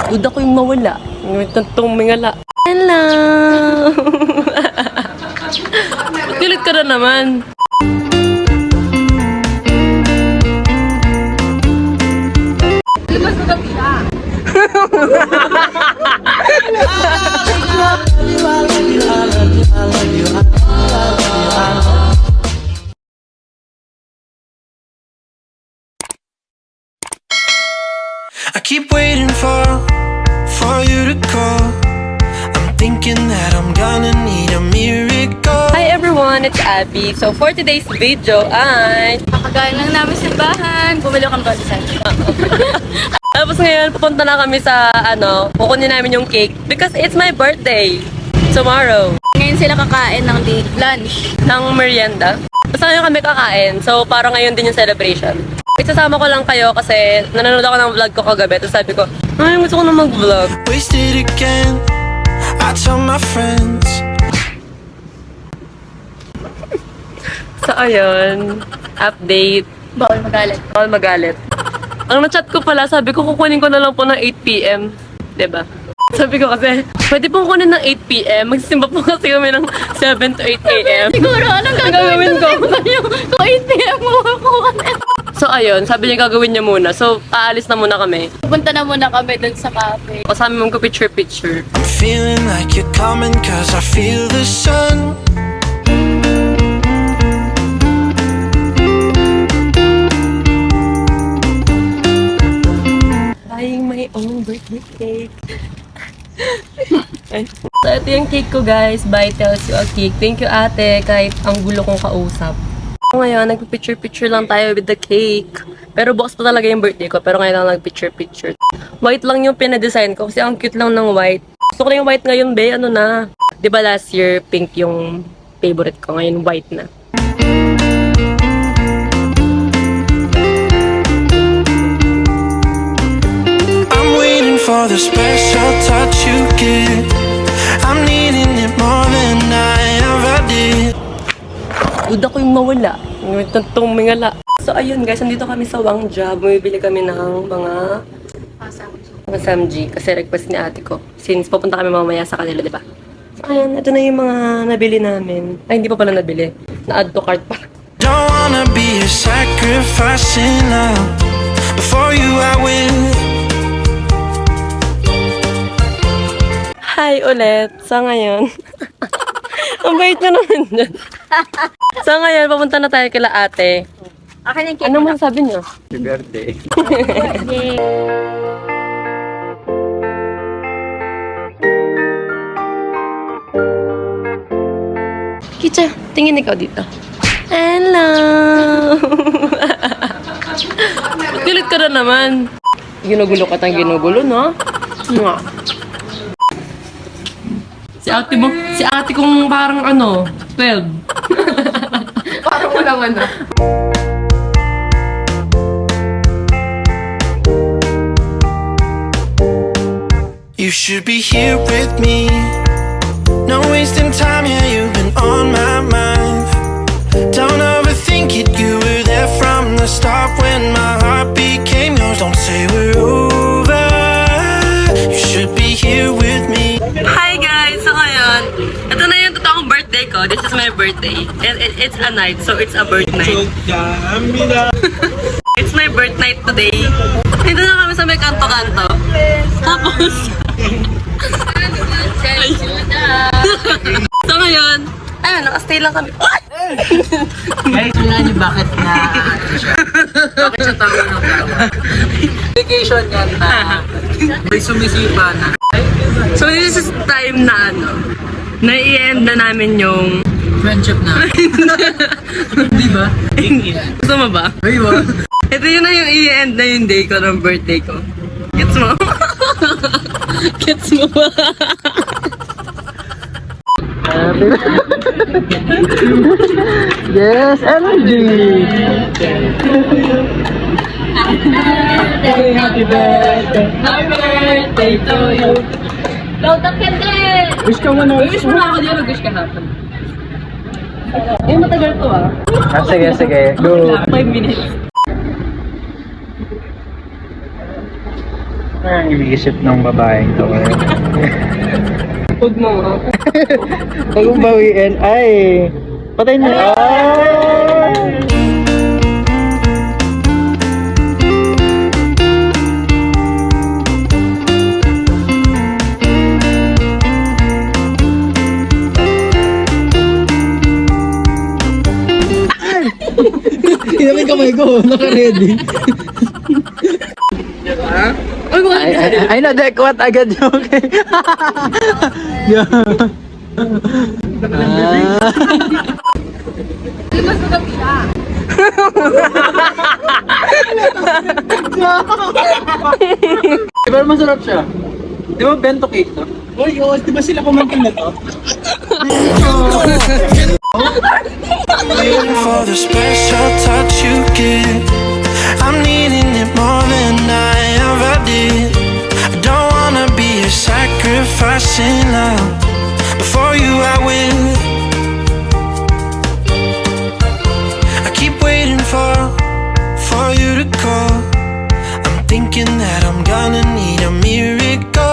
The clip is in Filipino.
Uda ko yung mawala. May tantong mingala. Hello! Kilit ka na naman. Mas maganda siya. I keep waiting for you to call. I'm thinking that I'm gonna need a miracle. Hi everyone, it's Abby. So for today's video ay... Kakagaling lang namin sa bahan. Bumili kang balisan. Tapos ngayon, pupunta na kami sa kukunin namin yung cake because it's my birthday. Tomorrow. Ngayon sila kakain ng lunch. Ng merienda. Basta ngayon kami kakain. So parang ngayon din yung celebration. Isasama ko lang kayo kasi nanonood ako ng vlog ko kagabi. Tapos sabi ko, ay gusto ko na mag-vlog. Wasted again. I tell my friends. So ayun, update. Bawal magalit. Bawal magalit. Ang na-chat ko pala, sabi ko kukunin ko na lang po ng 8 PM. Diba? Sabi ko kasi, pwede pong kunin ng 8 PM. Magsisimba po kasi kami ng 7 to 8 AM. Siguro, anong gagawin ko? Kung 8 p.m. mo ako. So ayun, sabi niya gagawin niya muna. So aalis na muna kami. Pupunta na muna kami dun sa cafe. Kasama mo ko picture. I'm feeling like you're coming cause I feel the sun. Buying my own birthday cake. So ito yung cake ko guys. By Tells You a Cake. Thank you ate kahit ang gulo kong kausap. Ngayon, nagpipicture lang tayo with the cake. Pero bukas pa talaga yung birthday ko. Pero ngayon lang nagpicture. White lang yung pinadesign ko kasi ang cute lang ng white. Gusto ko na yung white ngayon, be. Ano na? Diba last year, pink yung favorite ko. Ngayon, white na. I'm waiting for the special touch you give. I'm needing it more than I ever did. Uda ko yung mawala. May tantong mingala. So ayun guys, nandito kami sa Wangja. Bumibili kami ng mga samji. Kasi request ni ate ko. Since pupunta kami mamaya sa kanila, diba? So ayan, ito na yung mga nabili namin. Ay, hindi pa pala nabili. Na-add to cart pa. Don't wanna be a sacrifice in love. Before you I will. Hi ulit. So ngayon, ang bait na naman dyan. So ngayon, papunta na tayo kila ate. Akin yung cake. Ano man sabi niyo? Happy birthday. Yay. Kicha, tingin ikaw dito. Hello! Kilit ka na naman. Ginugulo ka tang ginugulo, no? Mwah. Si ate kong parang 12. Parang walang You should be here with me. No wasting time, yeah, you've been on my mind. Don't overthink it, you were there from the start when my heart became yours. Don't say we're over. You should be here with me. Hi guys! So ngayon, ito na yung totoong birthday ko. This is my birthday. And it's a night, so it's a birth night. It's my birth night today. Dito na kami sa may kanto-kanto. Tapos, so ngayon, ayun, nakastay lang kami. Wala niyo bakit na siya? Bakit siya tawag ng tama? Vacation yan na may sumisipa na. So this is time na na i-end na namin yung Friendship na. Di ba? gusto mo ba? Ay ba? Ito yun na yung i-end na yung day ko ng birthday ko. Gets mo? Gets mo ba? Yes, energy! Happy birthday! Happy birthday to you! Load up candle! Wish ka muna. Wish mo na ako din, mag-wish ka hapon. Matagal to Sige, go. 5 minutes. Ang iniisip ng babaeng to. Huwag mo nga. Huwag mong bawiin. Ay! Patay na. Ay! Inamin kamay ko, naka-ready. Ay, na-dekwat agad yung okay. Yeah. Mas magap siya. Pero masarap siya. Di ba bento cake to? Uy, oo, di ba sila kumantin na to? Waiting for the special touch you give. I'm needing it more than I ever did. I don't wanna be a sacrifice in love. Before you I will. I keep waiting for you to call. I'm thinking that I'm gonna need a miracle.